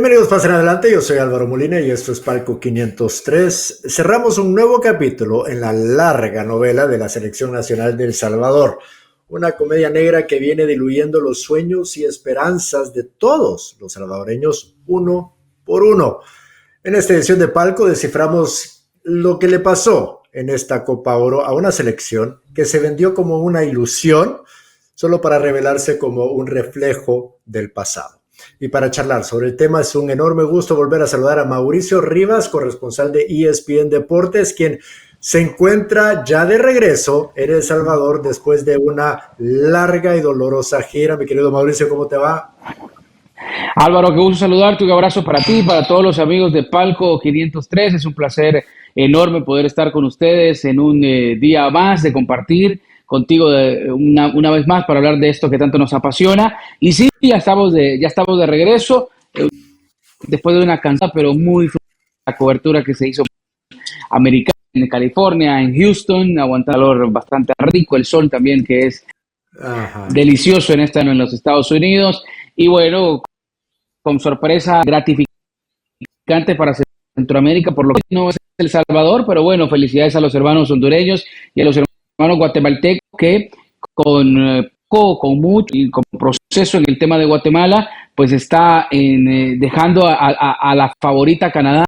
Bienvenidos, pasen adelante. Yo soy Álvaro Molina y esto es Palco 503. Cerramos un nuevo capítulo en la larga novela de la Selección Nacional de El Salvador. Una comedia negra que viene diluyendo los sueños y esperanzas de todos los salvadoreños uno por uno. En esta edición de Palco desciframos lo que le pasó en esta Copa Oro a una selección que se vendió como una ilusión solo para revelarse como un reflejo del pasado. Y para charlar sobre el tema es un enorme gusto volver a saludar a Mauricio Rivas, corresponsal de ESPN Deportes, quien se encuentra ya de regreso en El Salvador después de una larga y dolorosa gira. Mi querido Mauricio, ¿cómo te va? Álvaro, qué gusto saludarte, un abrazo para ti, para todos los amigos de Palco 503. Es un placer enorme poder estar con ustedes en un día más de compartir contigo una vez más para hablar de esto que tanto nos apasiona. Y sí, ya estamos de regreso, después de una cansada pero muy la cobertura que se hizo americana en California, en Houston, aguanta calor bastante rico, el sol también que es delicioso en los Estados Unidos. Y bueno, con sorpresa gratificante para Centroamérica, por lo que no es El Salvador, pero bueno, felicidades a los hermanos hondureños y a los hermanos guatemaltecos que con mucho y con proceso en el tema de Guatemala, pues está dejando a la favorita Canadá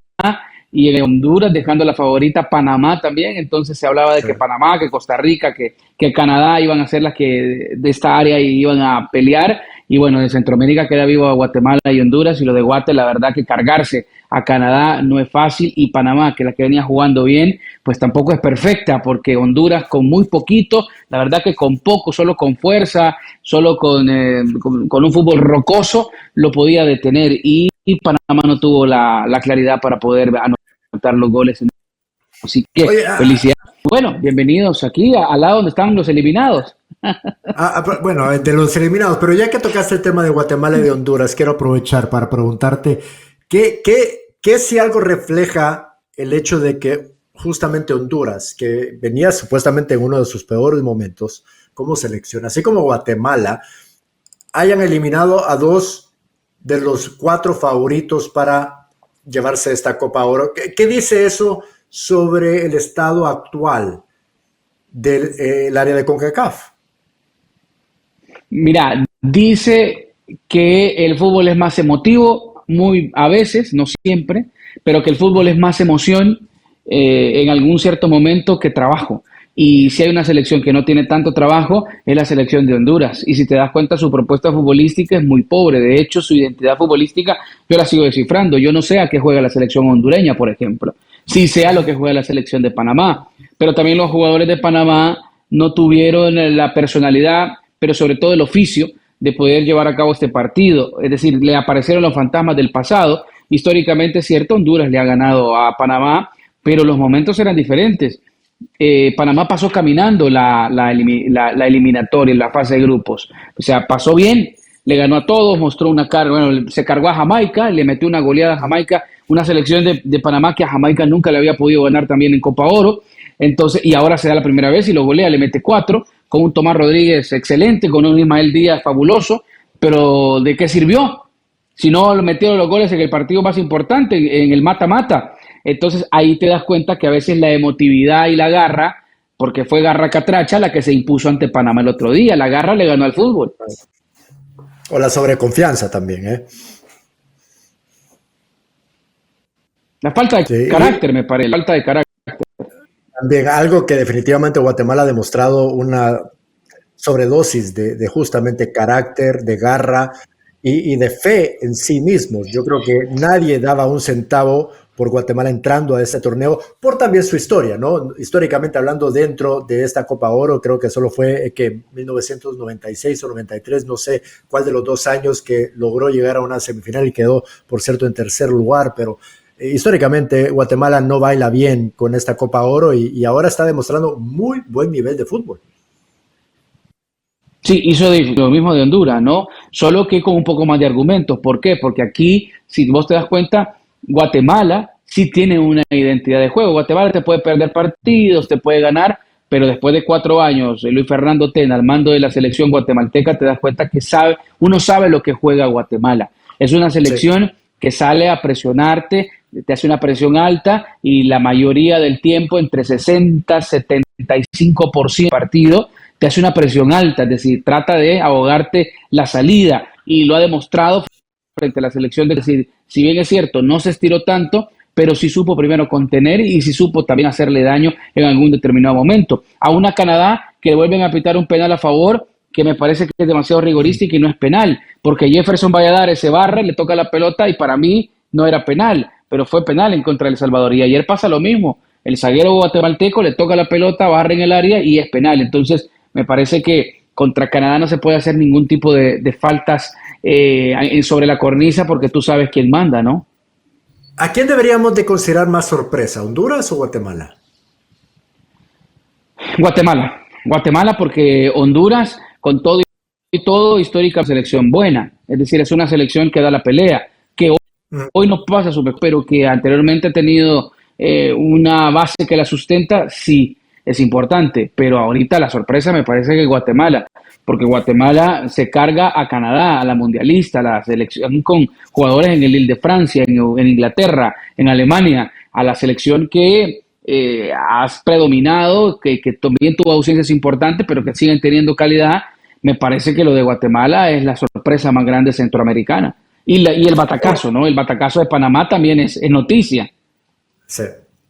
y en Honduras dejando a la favorita Panamá también. Entonces se hablaba de que Panamá, que Costa Rica, que Canadá iban a ser las que de esta área iban a pelear. Y bueno, de Centroamérica queda vivo a Guatemala y Honduras, y lo de Guate, la verdad que cargarse a Canadá no es fácil, y Panamá, que la que venía jugando bien, pues tampoco es perfecta, porque Honduras con muy poquito, la verdad que con poco, solo con fuerza, solo con un fútbol rocoso, lo podía detener, y Panamá no tuvo la claridad para poder anotar los goles. Así que felicidades. Bueno, bienvenidos aquí al lado donde están los eliminados. Bueno, de los eliminados, pero ya que tocaste el tema de Guatemala y de Honduras, quiero aprovechar para preguntarte ¿qué si algo refleja el hecho de que justamente Honduras, que venía supuestamente en uno de sus peores momentos como selección, así como Guatemala, hayan eliminado a dos de los 4 favoritos para llevarse esta Copa Oro? ¿Qué dice eso sobre el estado actual del área de CONCACAF? Mira, dice que el fútbol es más emotivo, a veces, no siempre, pero que el fútbol es más emoción en algún cierto momento que trabajo. Y si hay una selección que no tiene tanto trabajo, es la selección de Honduras. Y si te das cuenta, su propuesta futbolística es muy pobre. De hecho, su identidad futbolística yo la sigo descifrando. Yo no sé a qué juega la selección hondureña, por ejemplo. Sí sé a lo que juega la selección de Panamá. Pero también los jugadores de Panamá no tuvieron la personalidad, pero sobre todo el oficio de poder llevar a cabo este partido. Es decir, le aparecieron los fantasmas del pasado. Históricamente es cierto, Honduras le ha ganado a Panamá, pero los momentos eran diferentes. Panamá pasó caminando la eliminatoria, la fase de grupos. O sea, pasó bien, le ganó a todos, mostró una carga, bueno, se cargó a Jamaica, le metió una goleada a Jamaica, una selección de Panamá que a Jamaica nunca le había podido ganar también en Copa Oro. Entonces, y ahora se da la primera vez y lo golea, le mete 4, con un Tomás Rodríguez excelente, con un Ismael Díaz fabuloso, pero ¿de qué sirvió? Si no metieron los goles en el partido más importante, en el mata-mata. Entonces ahí te das cuenta que a veces la emotividad y la garra, porque fue garra catracha la que se impuso ante Panamá el otro día, la garra le ganó al fútbol. O la sobreconfianza también, ¿eh? La falta de carácter, me parece, la falta de carácter. También algo que definitivamente Guatemala ha demostrado una sobredosis de justamente carácter, de garra y de fe en sí mismos. Yo creo que nadie daba un centavo por Guatemala entrando a este torneo, por también su historia, ¿no? Históricamente hablando, dentro de esta Copa Oro, creo que solo fue que 1996 o 93, no sé cuál de los 2 años, que logró llegar a una semifinal y quedó, por cierto, en tercer lugar, pero históricamente Guatemala no baila bien con esta Copa Oro y ahora está demostrando muy buen nivel de fútbol. Sí, hizo lo mismo de Honduras, ¿no? Solo que con un poco más de argumentos. ¿Por qué? Porque aquí, si vos te das cuenta, Guatemala sí tiene una identidad de juego. Guatemala te puede perder partidos, te puede ganar, pero después de 4 años, Luis Fernando Tena al mando de la selección guatemalteca, te das cuenta que uno sabe lo que juega Guatemala. Es una selección que sale a presionarte, te hace una presión alta y la mayoría del tiempo, entre 60 y 75% del partido, te hace una presión alta, es decir, trata de ahogarte la salida y lo ha demostrado frente a la selección, de decir, si bien es cierto, no se estiró tanto, pero sí supo primero contener y sí supo también hacerle daño en algún determinado momento. A una Canadá que le vuelven a pitar un penal a favor, que me parece que es demasiado rigorista y que no es penal, porque Jefferson Valladares se barra, le toca la pelota y para mí no era penal, pero fue penal en contra de El Salvador. Y ayer pasa lo mismo, el zaguero guatemalteco le toca la pelota, barra en el área y es penal. Entonces me parece que contra Canadá no se puede hacer ningún tipo de faltas sobre la cornisa porque tú sabes quién manda, ¿no? ¿A quién deberíamos de considerar más sorpresa, Honduras o Guatemala? Guatemala porque Honduras con todo y todo histórica selección buena, es decir, es una selección que da la pelea, que hoy no pasa su mejor, pero que anteriormente ha tenido una base que la sustenta, sí, es importante, pero ahorita la sorpresa me parece que Guatemala, porque Guatemala se carga a Canadá, a la mundialista, a la selección con jugadores en el Lille de Francia, en Inglaterra, en Alemania, a la selección que has predominado, que también tuvo ausencias importantes, pero que siguen teniendo calidad. Me parece que lo de Guatemala es la sorpresa más grande centroamericana. Y el batacazo, ¿no? El batacazo de Panamá también es noticia. Sí,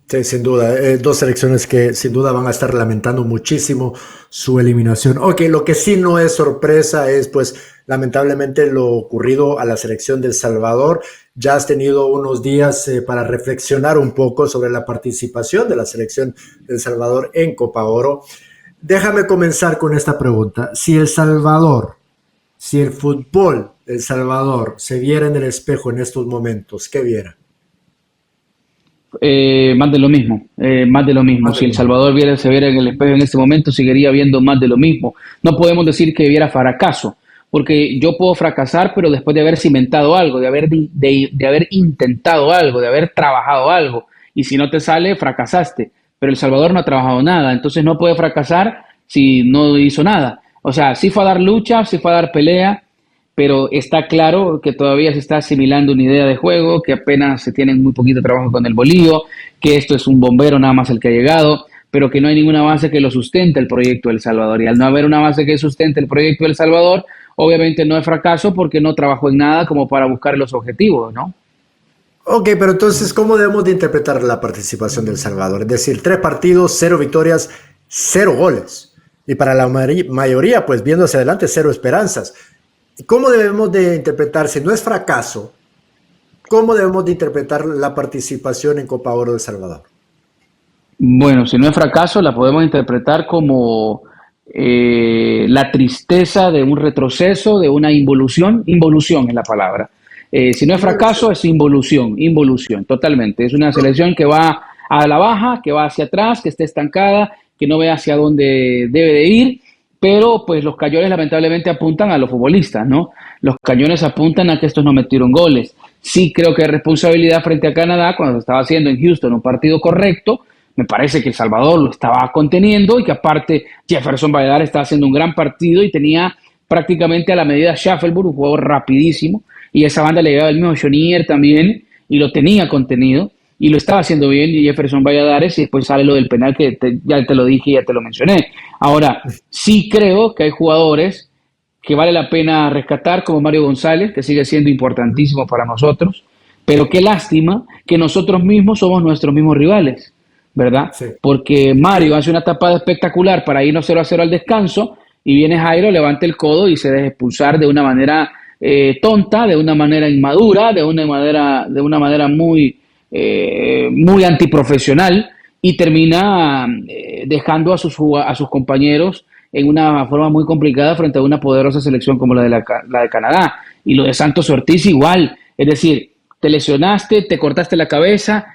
sí, sin duda. Dos selecciones que sin duda van a estar lamentando muchísimo su eliminación. Ok, lo que sí no es sorpresa es, pues, lamentablemente lo ocurrido a la selección de El Salvador. Ya has tenido unos días para reflexionar un poco sobre la participación de la selección de El Salvador en Copa Oro. Déjame comenzar con esta pregunta. Si El Salvador, si el fútbol de El Salvador se viera en el espejo en estos momentos, ¿qué viera? Más de lo mismo, más de lo mismo. Más de Si El lo mismo. Salvador se viera en el espejo en este momento, seguiría viendo más de lo mismo. No podemos decir que viera fracaso, porque yo puedo fracasar, pero después de haber cimentado algo, de haber intentado algo, de haber trabajado algo. Y si no te sale, fracasaste. Pero El Salvador no ha trabajado nada, entonces no puede fracasar si no hizo nada. O sea, sí fue a dar lucha, sí fue a dar pelea, pero está claro que todavía se está asimilando una idea de juego, que apenas se tiene muy poquito trabajo con el bolillo, que esto es un bombero nada más el que ha llegado, pero que no hay ninguna base que lo sustente el proyecto de El Salvador. Y al no haber una base que sustente el proyecto de El Salvador, obviamente no es fracaso porque no trabajó en nada como para buscar los objetivos, ¿no? Ok, pero entonces, ¿cómo debemos de interpretar la participación de El Salvador? Es decir, 3 partidos, 0 victorias, 0 goles. Y para la mayoría, pues viendo hacia adelante, 0 esperanzas. ¿Cómo debemos de interpretar, si no es fracaso, cómo debemos de interpretar la participación en Copa Oro de El Salvador? Bueno, si no es fracaso, la podemos interpretar como la tristeza de un retroceso, de una involución. Involución es la palabra. Si no es fracaso, Involución. es involución, totalmente. Es una selección que va a la baja, que va hacia atrás, que está estancada, que no ve hacia dónde debe de ir, pero pues los cañones lamentablemente apuntan a los futbolistas, ¿no? Los cañones apuntan a que estos no metieron goles. Sí creo que hay responsabilidad frente a Canadá cuando se estaba haciendo en Houston un partido correcto. Me parece que El Salvador lo estaba conteniendo y que aparte Jefferson Valladares estaba haciendo un gran partido y tenía prácticamente a la medida Shuffleboard, un jugador rapidísimo, y esa banda le llegaba el mismo Jonier también y lo tenía contenido y lo estaba haciendo bien y Jefferson Valladares y después sale lo del penal que ya te lo dije y ya te lo mencioné. Ahora, sí creo que hay jugadores que vale la pena rescatar, como Mario González, que sigue siendo importantísimo para nosotros, pero qué lástima que nosotros mismos somos nuestros mismos rivales, ¿verdad? Sí. Porque Mario hace una tapada espectacular para irnos 0-0 al descanso y viene Jairo, levanta el codo y se deja expulsar de una manera tonta, de una manera inmadura, de una manera muy antiprofesional y termina dejando a sus compañeros en una forma muy complicada frente a una poderosa selección como la de Canadá. Y lo de Santos Ortiz igual, es decir, te lesionaste, te cortaste la cabeza,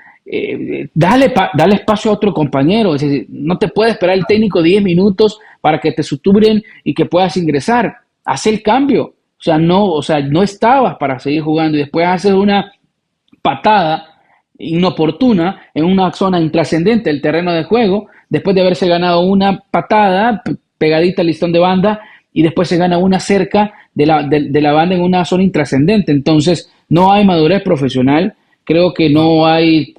dale espacio a otro compañero, es decir, no te puede esperar el técnico 10 minutos para que te suturen y que puedas ingresar, haz el cambio, o sea, no estabas para seguir jugando y después haces una patada inoportuna en una zona intrascendente del terreno de juego, después de haberse ganado una patada pegadita al listón de banda, y después se gana una cerca de la banda en una zona intrascendente. Entonces, no hay madurez profesional, creo que no hay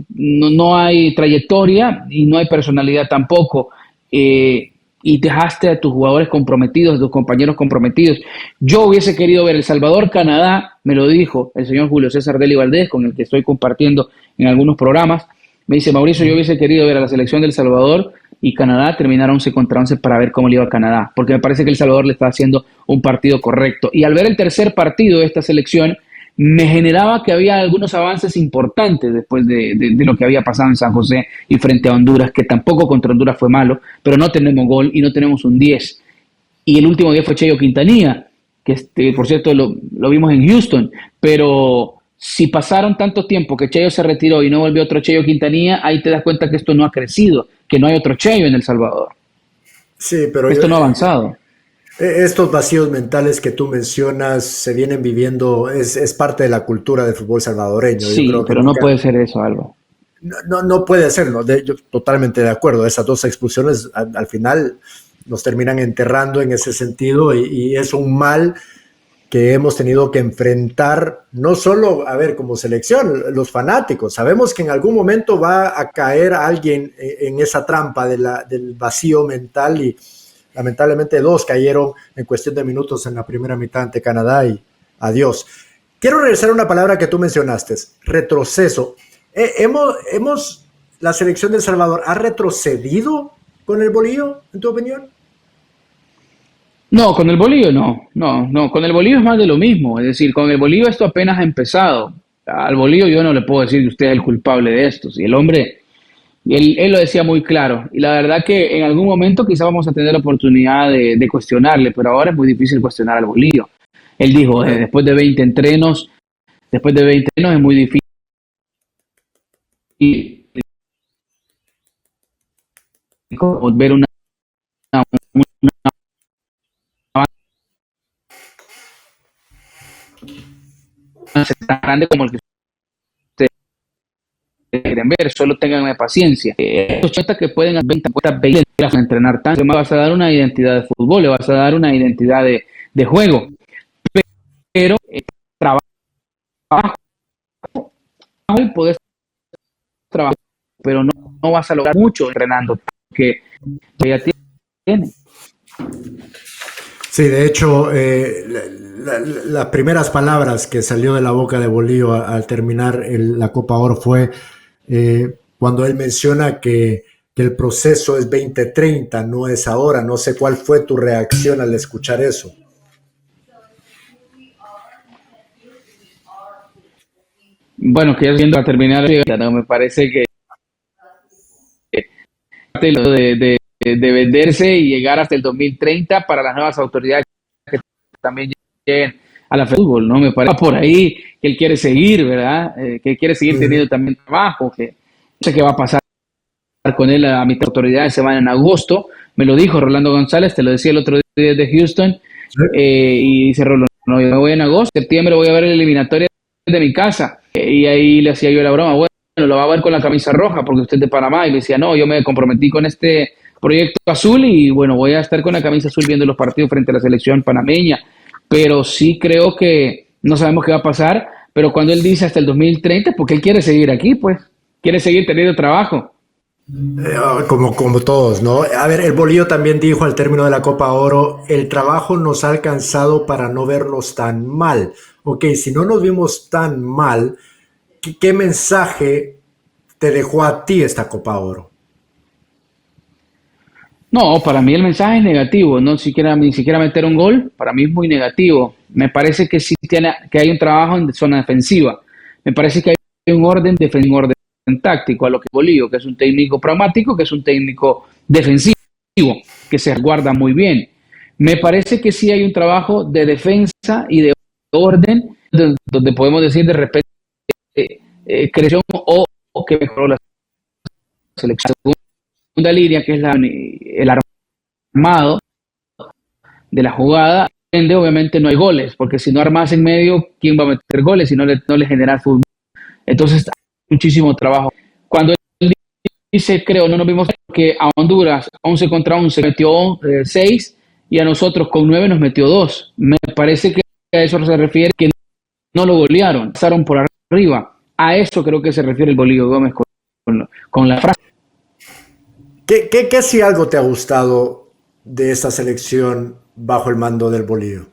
trayectoria y no hay personalidad tampoco. Y dejaste a tus jugadores comprometidos, a tus compañeros comprometidos. Yo hubiese querido ver El Salvador-Canadá, me lo dijo el señor Julio César Deli Valdés, con el que estoy compartiendo en algunos programas. Me dice, Mauricio, yo hubiese querido ver a la selección del Salvador y Canadá terminar 11 contra 11 para ver cómo le iba a Canadá, porque me parece que El Salvador le está haciendo un partido correcto. Y al ver el tercer partido de esta selección, me generaba que había algunos avances importantes después de lo que había pasado en San José y frente a Honduras, que tampoco contra Honduras fue malo, pero no tenemos gol y no tenemos un 10. Y el último 10 fue Cheyo Quintanilla, que por cierto lo vimos en Houston, pero si pasaron tanto tiempo que Cheyo se retiró y no volvió otro Cheyo Quintanilla, ahí te das cuenta que esto no ha crecido, que no hay otro Cheyo en El Salvador. Sí, pero esto no ha avanzado. Estos vacíos mentales que tú mencionas se vienen viviendo, es parte de la cultura del fútbol salvadoreño. Sí, yo creo que pero no puede ser eso, Alba. No puede serlo, yo totalmente de acuerdo. Esas dos expulsiones al final nos terminan enterrando en ese sentido y es un mal que hemos tenido que enfrentar, no solo, a ver, como selección, los fanáticos. Sabemos que en algún momento va a caer alguien en esa trampa del vacío mental y lamentablemente dos cayeron en cuestión de minutos en la primera mitad ante Canadá y adiós. Quiero regresar a una palabra que tú mencionaste, retroceso. La selección de El Salvador ha retrocedido con el bolillo, en tu opinión? No, con el bolillo no, con el bolillo es más de lo mismo, es decir, con el bolillo esto apenas ha empezado. Al bolillo yo no le puedo decir que usted es el culpable de esto, si el hombre, él lo decía muy claro, y la verdad que en algún momento quizá vamos a tener la oportunidad de cuestionarle, pero ahora es muy difícil cuestionar al bolillo. Él dijo, después de 20 entrenos es muy difícil ver una tan grande como el que ustedes quieren ver, solo tengan paciencia. Estos chatas que pueden 20 entrenar tanto, le vas a dar una identidad de fútbol, le vas a dar una identidad de juego, pero trabajo y puedes trabajar, pero no vas a lograr mucho entrenando, porque ya tiene. Sí, de hecho, las primeras palabras que salió de la boca de Bolillo al terminar la Copa Oro fue cuando él menciona que el proceso es 2030, no es ahora. No sé cuál fue tu reacción al escuchar eso. Bueno, que ya viendo a terminar, no, me parece que de venderse y llegar hasta el 2030 para las nuevas autoridades que también lleguen a la fútbol, ¿no? Me parece por ahí que él quiere seguir, ¿verdad? Que quiere seguir teniendo también trabajo, que no sé qué va a pasar con él a mitad de autoridades, se van en agosto, me lo dijo Rolando González, te lo decía el otro día de Houston, y dice Rolando, no, yo me voy en agosto, septiembre voy a ver la eliminatoria de mi casa, y ahí le hacía yo la broma, bueno, lo va a ver con la camisa roja porque usted es de Panamá, y le decía, no, yo me comprometí con este proyecto azul y bueno, voy a estar con la camisa azul viendo los partidos frente a la selección panameña, pero sí creo que no sabemos qué va a pasar, pero cuando él dice hasta el 2030, porque él quiere seguir aquí, pues, quiere seguir teniendo trabajo. Como todos, ¿no? A ver, el Bolillo también dijo al término de la Copa Oro, el trabajo nos ha alcanzado para no vernos tan mal. Ok, si no nos vimos tan mal, ¿qué mensaje te dejó a ti esta Copa Oro? No, para mí el mensaje es negativo, no siquiera, ni siquiera meter un gol, para mí es muy negativo. Me parece que sí que hay un trabajo en zona defensiva. Me parece que hay un orden táctico a lo que Bolillo, que es un técnico pragmático, que es un técnico defensivo, que se guarda muy bien. Me parece que sí hay un trabajo de defensa y de orden, donde podemos decir de repente creció o que mejoró la selección. Segunda línea, que es el armado de la jugada, obviamente no hay goles, porque si no armas en medio, ¿quién va a meter goles si no le genera fútbol? Entonces, muchísimo trabajo. Cuando él dice, creo, no nos vimos que a Honduras 11 contra 11 metió 6, y a nosotros con 9 nos metió 2. Me parece que a eso se refiere, que no lo golearon, pasaron por arriba. A eso creo que se refiere el Bolillo Gómez con la frase. ¿Qué si algo te ha gustado de esta selección bajo el mando del Bolillo?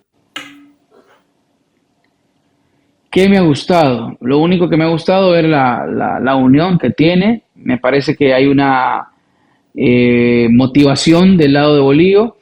¿Qué me ha gustado? Lo único que me ha gustado es la unión que tiene. Me parece que hay una motivación del lado de Bolillo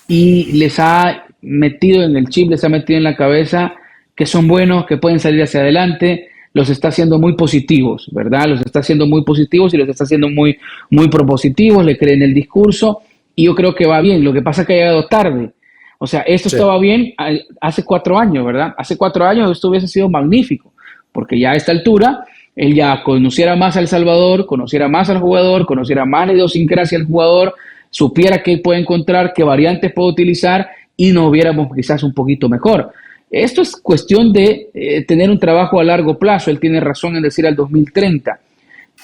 y les ha metido en el chip, les ha metido en la cabeza que son buenos, que pueden salir hacia adelante. Los está haciendo muy positivos, ¿verdad? Los está haciendo muy positivos y los está haciendo muy, muy propositivos, le creen el discurso y yo creo que va bien. Lo que pasa es que ha llegado tarde. O sea, esto Sí. estaba bien hace 4 años, ¿verdad? Hace 4 años esto hubiese sido magnífico, porque ya a esta altura él ya conociera más a El Salvador, conociera más al jugador, conociera más la idiosincrasia del jugador, supiera qué puede encontrar, qué variantes puede utilizar y nos viéramos quizás un poquito mejor. Esto es cuestión de tener un trabajo a largo plazo. Él tiene razón en decir al 2030,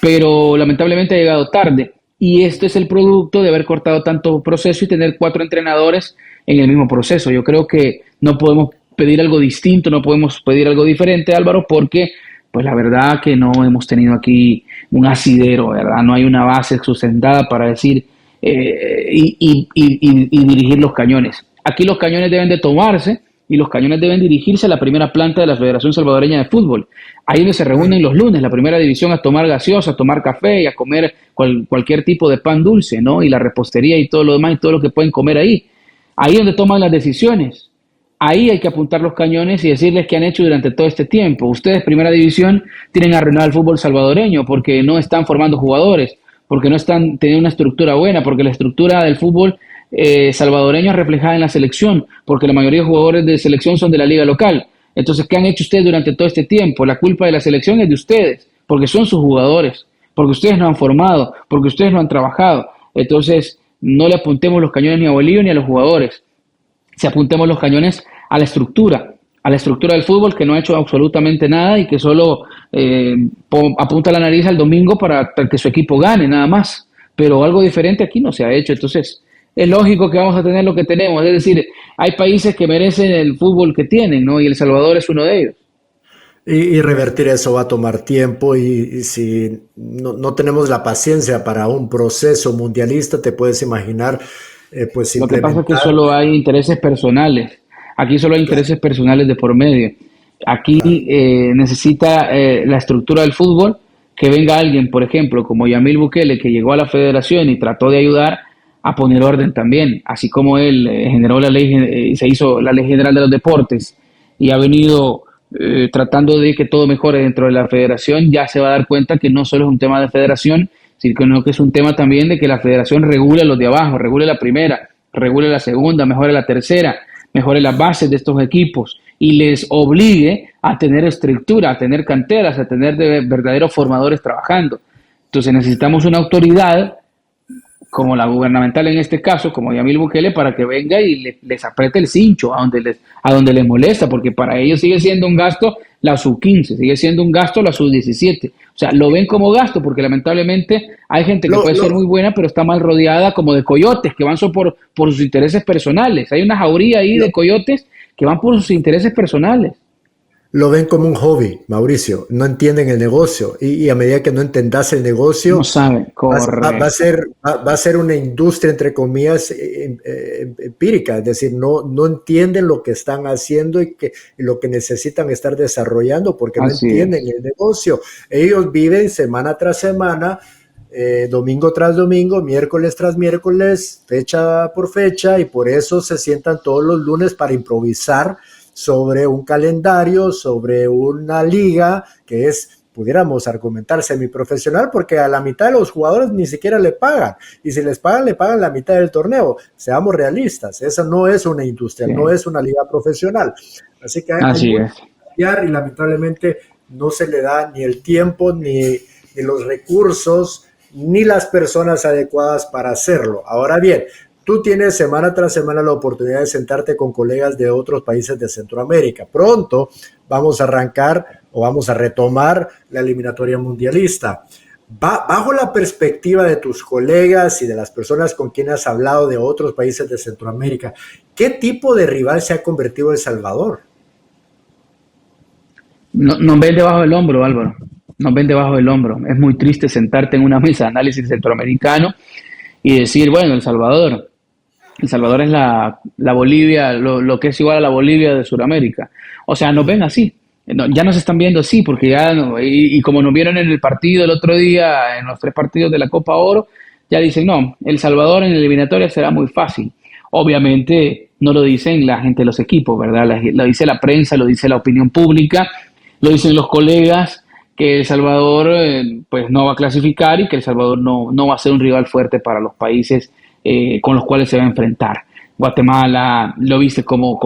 pero lamentablemente ha llegado tarde. Y esto es el producto de haber cortado tanto proceso y tener 4 entrenadores en el mismo proceso. Yo creo que no podemos pedir algo distinto, no podemos pedir algo diferente, Álvaro, porque pues la verdad que no hemos tenido aquí un asidero, ¿verdad? No hay una base sustentada para decir y dirigir los cañones. Aquí los cañones deben de tomarse y los cañones deben dirigirse a la primera planta de la Federación Salvadoreña de Fútbol. Ahí donde se reúnen los lunes, la primera división, a tomar gaseosa, a tomar café y a comer cualquier tipo de pan dulce, ¿no? Y la repostería y todo lo demás y todo lo que pueden comer ahí. Ahí donde toman las decisiones. Ahí hay que apuntar los cañones y decirles qué han hecho durante todo este tiempo. Ustedes, primera división, tienen arruinado el fútbol salvadoreño porque no están formando jugadores, porque no están teniendo una estructura buena, porque la estructura del fútbol salvadoreño es reflejada en la selección, porque la mayoría de jugadores de selección son de la liga local. Entonces, ¿qué han hecho ustedes durante todo este tiempo? La culpa de la selección es de ustedes, porque son sus jugadores, porque ustedes no han formado, porque ustedes no han trabajado. Entonces, no le apuntemos los cañones ni a Bolillo ni a los jugadores. Si apuntemos los cañones a la estructura del fútbol que no ha hecho absolutamente nada y que solo apunta la nariz al domingo para que su equipo gane, nada más. Pero algo diferente aquí no se ha hecho. Entonces, es lógico que vamos a tener lo que tenemos. Es decir, hay países que merecen el fútbol que tienen, ¿no? Y El Salvador es uno de ellos. Y revertir eso va a tomar tiempo y si no tenemos la paciencia para un proceso mundialista, te puedes imaginar, pues Lo que pasa es que implementar. solo hay intereses personales. Aquí solo hay intereses personales de por medio. Aquí Claro. necesita la estructura del fútbol que venga alguien, por ejemplo, como Yamil Bukele, que llegó a la federación y trató de ayudar a poner orden también, así como él generó la ley, se hizo la ley general de los deportes y ha venido tratando de que todo mejore dentro de la federación. Ya se va a dar cuenta que no solo es un tema de federación, sino que es un tema también de que la federación regule a los de abajo, regule la primera, regule la segunda, mejore la tercera, mejore las bases de estos equipos y les obligue a tener estructura, a tener canteras, a tener verdaderos formadores trabajando. Entonces necesitamos una autoridad como la gubernamental en este caso, como Yamil Bukele, para que venga y les apriete el cincho a donde les molesta, porque para ellos sigue siendo un gasto la sub-15, sigue siendo un gasto la sub-17. O sea, lo ven como gasto, porque lamentablemente hay gente que Lo, puede ser lo, muy buena, pero está mal rodeada como de coyotes, que van solo por sus intereses personales. Hay una jauría ahí lo, de coyotes que van por sus intereses personales. lo ven como un hobby, Mauricio. No entienden el negocio y a medida que no entendas el No negocio, saben, va a correcto. ser, va a ser una industria, entre comillas, empírica, es decir, no entienden lo que están haciendo y lo que necesitan estar desarrollando porque no Así entienden es. el negocio. Ellos viven semana tras semana, domingo tras domingo, miércoles tras miércoles, fecha por fecha, y por eso se sientan todos los lunes para improvisar sobre un calendario, sobre una liga que es, pudiéramos argumentar, semiprofesional, porque a la mitad de los jugadores ni siquiera le pagan, y si les pagan, le pagan la mitad del torneo. Seamos realistas, esa no es una industria, Sí, no es una liga profesional. Así que hay así mucho es. que cambiar y lamentablemente no se le da ni el tiempo, ni los recursos, ni las personas adecuadas para hacerlo. Ahora bien, tú tienes semana tras semana la oportunidad de sentarte con colegas de otros países de Centroamérica. Pronto vamos a arrancar o vamos a retomar la eliminatoria mundialista. Bajo la perspectiva de tus colegas y de las personas con quienes has hablado de otros países de Centroamérica, ¿qué tipo de rival se ha convertido El Salvador? Nos ven debajo del hombro, Álvaro. Nos ven debajo del hombro. Es muy triste sentarte en una mesa de análisis centroamericano y decir, bueno, El Salvador. El Salvador es la Bolivia, lo que es igual a la Bolivia de Sudamérica. O sea, nos ven así. No, ya nos están viendo así, porque ya, y como nos vieron en el partido el otro día, en los 3 partidos de la Copa Oro, ya dicen, no, El Salvador en la eliminatoria será muy fácil. Obviamente no lo dicen la gente de los equipos, ¿verdad? Lo dice la prensa, lo dice la opinión pública, lo dicen los colegas, que El Salvador pues no va a clasificar y que El Salvador no va a ser un rival fuerte para los países con los cuales se va a enfrentar. Guatemala, lo viste cómo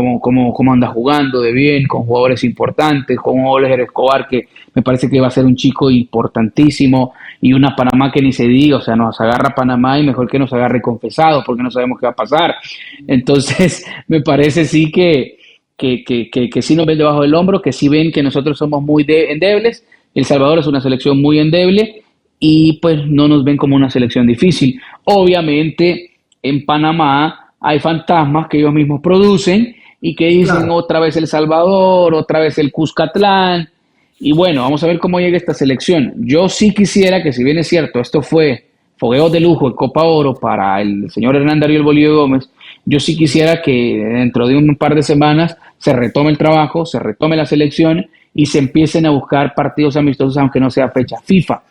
anda jugando de bien, con jugadores importantes, con Oliver Escobar, que me parece que va a ser un chico importantísimo, y una Panamá que ni se diga, o sea, nos agarra Panamá y mejor que nos agarre confesados, porque no sabemos qué va a pasar. Entonces, me parece sí que sí nos ven debajo del hombro, que sí ven que nosotros somos muy endebles. El Salvador es una selección muy endeble y pues no nos ven como una selección difícil. Obviamente, en Panamá hay fantasmas que ellos mismos producen y que dicen Claro. otra vez El Salvador, otra vez el Cuscatlán. Y bueno, vamos a ver cómo llega esta selección. Yo sí quisiera que, si bien es cierto, esto fue fogueos de lujo en Copa Oro para el señor Hernán Darío Bolívar Gómez, yo sí quisiera que dentro de un par de semanas se retome el trabajo, se retome la selección y se empiecen a buscar partidos amistosos, aunque no sea fecha FIFA,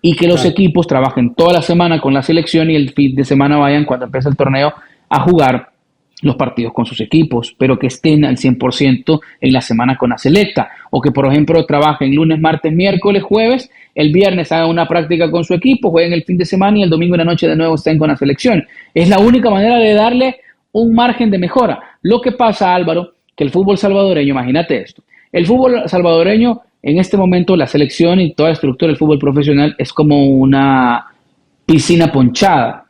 y que los Claro. equipos trabajen toda la semana con la selección y el fin de semana vayan, cuando empiece el torneo, a jugar los partidos con sus equipos, pero que estén al 100% en la semana con la selecta, o que por ejemplo trabajen lunes, martes, miércoles, jueves, el viernes hagan una práctica con su equipo, jueguen el fin de semana y el domingo en la noche de nuevo estén con la selección. Es la única manera de darle un margen de mejora. Lo que pasa, Álvaro, que el fútbol salvadoreño, imagínate esto, el fútbol salvadoreño en este momento, la selección y toda la estructura del fútbol profesional es como una piscina ponchada.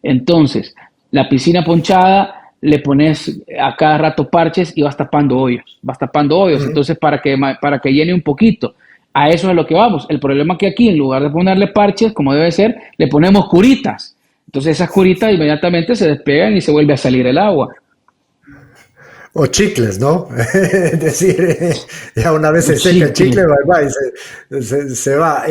Entonces, la piscina ponchada le pones a cada rato parches y vas tapando hoyos, vas tapando hoyos. Ujú. Entonces, para que llene un poquito. A eso es lo que vamos. El problema es que aquí, en lugar de ponerle parches, como debe ser, le ponemos curitas. Entonces, esas curitas inmediatamente se despegan y se vuelve a salir el agua. O chicles, ¿no? Es decir, ya una vez se seca el Chicle. chicle, bye bye, se va.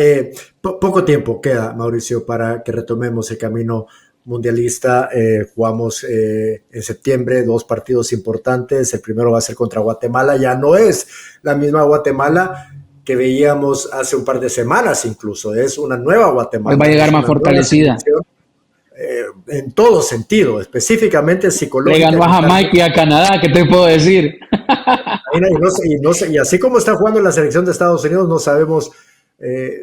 Poco tiempo queda, Mauricio, para que retomemos el camino mundialista. Jugamos en septiembre 2 partidos importantes. El primero va a ser contra Guatemala. Ya no es la misma Guatemala que veíamos hace un par de semanas incluso. Es una nueva Hoy va Guatemala, a llegar es más una nueva fortalecida. selección en todo sentido, específicamente Le psicológica ganó y a Jamaica y mentalmente. a Canadá, ¿qué te puedo decir? Y así como está jugando la selección de Estados Unidos, no sabemos, eh,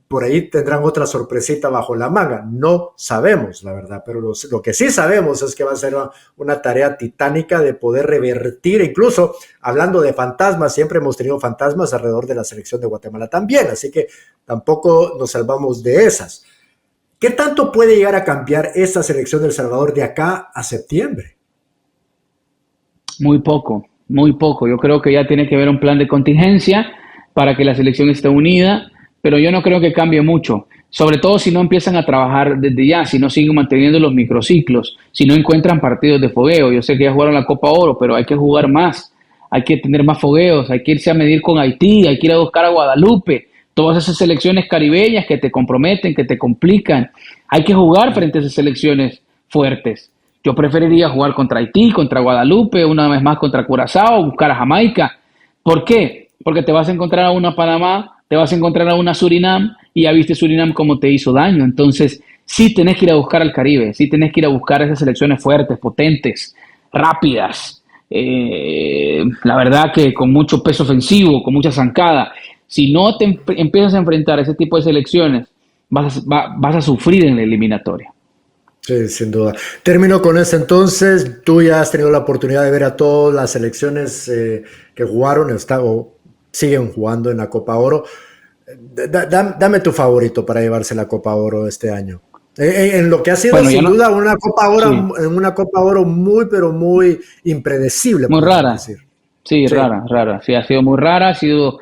por ahí tendrán otra sorpresita bajo la manga. No sabemos, la verdad, pero lo que sí sabemos es que va a ser una tarea titánica de poder revertir, incluso hablando de fantasmas, siempre hemos tenido fantasmas alrededor de la selección de Guatemala también, así que tampoco nos salvamos de esas. ¿Qué tanto puede llegar a cambiar esta selección de El Salvador de acá a septiembre? Muy poco, muy poco. Yo creo que ya tiene que haber un plan de contingencia para que la selección esté unida, pero yo no creo que cambie mucho. Sobre todo si no empiezan a trabajar desde ya, si no siguen manteniendo los microciclos, si no encuentran partidos de fogueo. Yo sé que ya jugaron la Copa Oro, pero hay que jugar más, hay que tener más fogueos, hay que irse a medir con Haití, hay que ir a buscar a Guadalupe, todas esas selecciones caribeñas que te comprometen, que te complican. Hay que jugar frente a esas selecciones fuertes. Yo preferiría jugar contra Haití, contra Guadalupe, una vez más contra Curazao, buscar a Jamaica. ¿Por qué? Porque te vas a encontrar a una Panamá, te vas a encontrar a una Surinam y ya viste Surinam cómo te hizo daño. Entonces, sí tenés que ir a buscar al Caribe, sí tenés que ir a buscar esas selecciones fuertes, potentes, rápidas. La verdad que con mucho peso ofensivo, con mucha zancada. Si no te empiezas a enfrentar a ese tipo de selecciones, vas a sufrir en la eliminatoria. Sí, sin duda. Termino con esto entonces. Tú ya has tenido la oportunidad de ver a todas las selecciones que jugaron o siguen jugando en la Copa Oro. Dame tu favorito para llevarse la Copa Oro este año. En lo que ha sido Bueno, ya sin no, duda una Copa Oro, sí, en una Copa Oro muy, pero muy impredecible, muy podríamos rara. decir. Sí, Sí, rara, rara. Sí, ha sido muy rara, ha sido.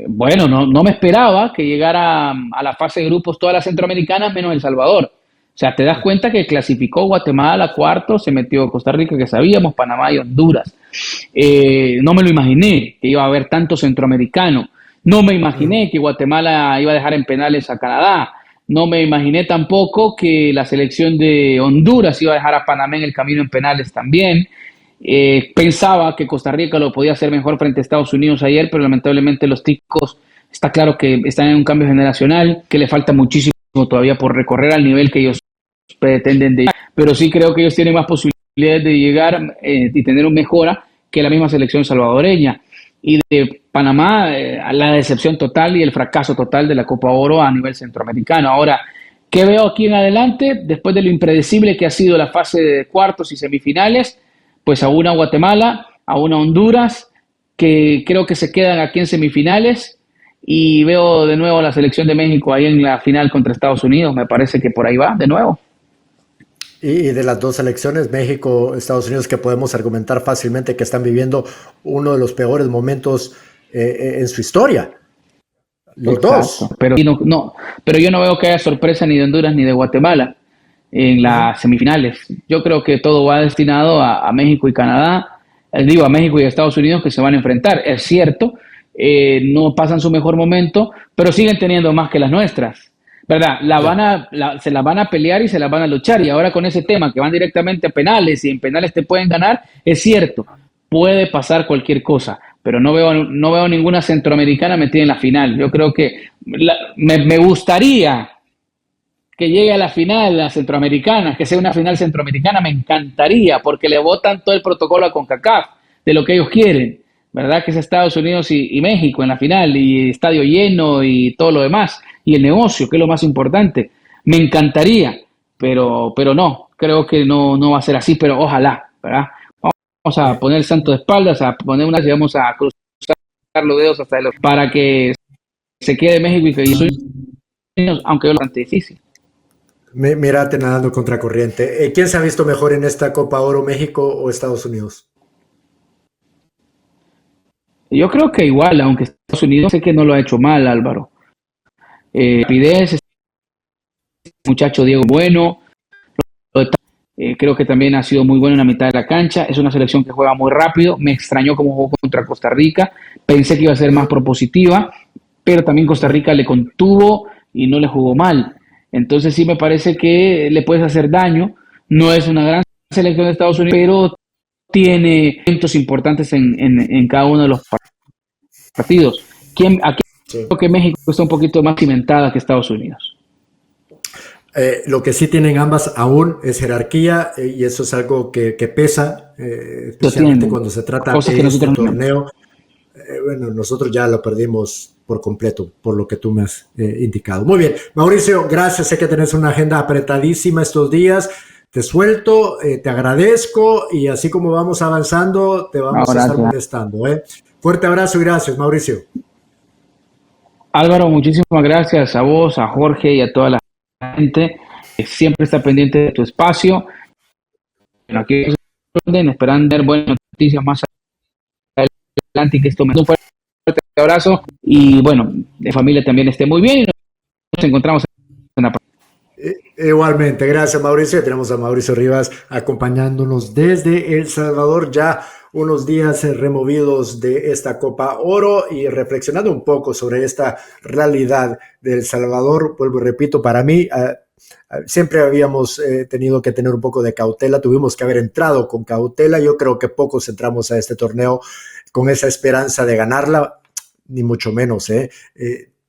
bueno, no me esperaba que llegara a la fase de grupos todas las centroamericanas menos El Salvador. O sea, te das cuenta que clasificó Guatemala a cuarto, se metió Costa Rica, que sabíamos, Panamá y Honduras. No me lo imaginé que iba a haber tanto centroamericano. No me imaginé que Guatemala iba a dejar en penales a Canadá. No me imaginé tampoco que la selección de Honduras iba a dejar a Panamá en el camino en penales también. Pensaba que Costa Rica lo podía hacer mejor frente a Estados Unidos ayer, pero lamentablemente los ticos está claro que están en un cambio generacional, que le falta muchísimo todavía por recorrer al nivel que ellos pretenden de llegar, pero sí creo que ellos tienen más posibilidades de llegar y tener un mejora que la misma selección salvadoreña. Y de Panamá, la decepción total y el fracaso total de la Copa Oro a nivel centroamericano. Ahora, ¿qué veo aquí en adelante? Después de lo impredecible que ha sido la fase de cuartos y semifinales, pues a una Guatemala, a una Honduras, que creo que se quedan aquí en semifinales, y veo de nuevo a la selección de México ahí en la final contra Estados Unidos. Me parece que por ahí va de nuevo. Y de las dos selecciones, México, Estados Unidos, que podemos argumentar fácilmente que están viviendo uno de los peores momentos en su historia. Los Exacto, dos. pero, pero yo no veo que haya sorpresa ni de Honduras ni de Guatemala en Ujú. las semifinales. Yo creo que todo va destinado a México y Canadá, digo, a México y a Estados Unidos que se van a enfrentar. Es cierto, no pasan su mejor momento, pero siguen teniendo más que las nuestras. ¿Verdad? Ya. Se las van a pelear y se las van a luchar. Y ahora con ese tema que van directamente a penales y en penales te pueden ganar, es cierto, puede pasar cualquier cosa, pero no veo ninguna centroamericana metida en la final. Yo creo que me gustaría que llegue a la final la centroamericana, que sea una final centroamericana, me encantaría, porque le votan todo el protocolo a CONCACAF de lo que ellos quieren, ¿verdad? Que es Estados Unidos y México en la final, y estadio lleno y todo lo demás, y el negocio, que es lo más importante. Me encantaría, pero no, creo que no va a ser así, pero ojalá, ¿verdad? Vamos a Eh, poner el santo de espaldas, a poner unas y vamos a cruzar los dedos hasta para que se quede México y que Estados Unidos, aunque es bastante difícil. Mírate nadando contra corriente. ¿Quién se ha visto mejor en esta Copa Oro, México o Estados Unidos? Yo creo que igual, aunque Estados Unidos sé que no lo ha hecho mal, Álvaro. Rapidez, este muchacho Diego Bueno, creo que también ha sido muy bueno en la mitad de la cancha. Es una selección que juega muy rápido. Me extrañó cómo jugó contra Costa Rica. Pensé que iba a ser más propositiva, pero también Costa Rica le contuvo y no le jugó mal. Entonces sí me parece que le puedes hacer daño. No es una gran selección de Estados Unidos, pero tiene puntos importantes en cada uno de los partidos. Aquí Sí. creo que México está un poquito más cimentada que Estados Unidos. Lo que sí tienen ambas aún es jerarquía y eso es algo que pesa, Lo especialmente tienen, cuando se trata cosas que de este nosotros no tenemos. torneo. Bueno, nosotros ya lo perdimos por completo, por lo que tú me has indicado. Muy bien, Mauricio, gracias. Sé que tenés una agenda apretadísima estos días. Te suelto, te agradezco y así como vamos avanzando, te vamos a Ahora, estar molestando. Fuerte abrazo y gracias, Mauricio. Álvaro, muchísimas gracias a vos, a Jorge y a toda la gente que siempre está pendiente de tu espacio. Bueno, aquí esperando ver buenas noticias más adelante y que esto me un fuerte abrazo y bueno, de familia también esté muy bien y nos encontramos en la Igualmente, gracias Mauricio. Tenemos a Mauricio Rivas acompañándonos desde El Salvador, ya unos días removidos de esta Copa Oro y reflexionando un poco sobre esta realidad de El Salvador. Vuelvo y repito, para mí siempre habíamos tenido que tener un poco de cautela, tuvimos que haber entrado con cautela. Yo creo que pocos entramos a este torneo con esa esperanza de ganarla, ni mucho menos,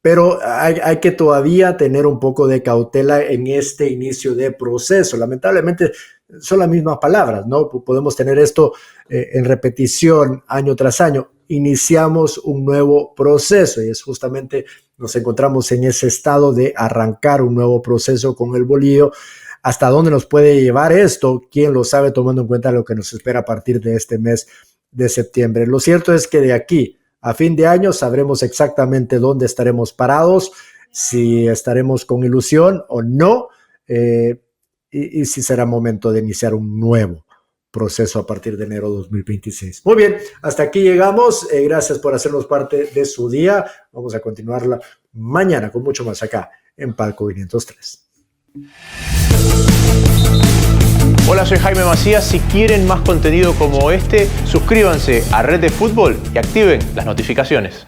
pero hay que todavía tener un poco de cautela en este inicio de proceso. Lamentablemente son las mismas palabras, ¿no? Podemos tener esto en repetición año tras año. Iniciamos un nuevo proceso y es justamente nos encontramos en ese estado de arrancar un nuevo proceso con el bolillo. ¿Hasta dónde nos puede llevar esto? ¿Quién lo sabe tomando en cuenta lo que nos espera a partir de este mes de septiembre? Lo cierto es que de aquí a fin de año sabremos exactamente dónde estaremos parados, si estaremos con ilusión o no, y si será momento de iniciar un nuevo proceso a partir de enero de 2026. Muy bien, hasta aquí llegamos. Gracias por hacernos parte de su día. Vamos a continuarla mañana con mucho más acá en Palco 503. Hola, soy Jaime Macías. Si quieren más contenido como este, suscríbanse a Red de Fútbol y activen las notificaciones.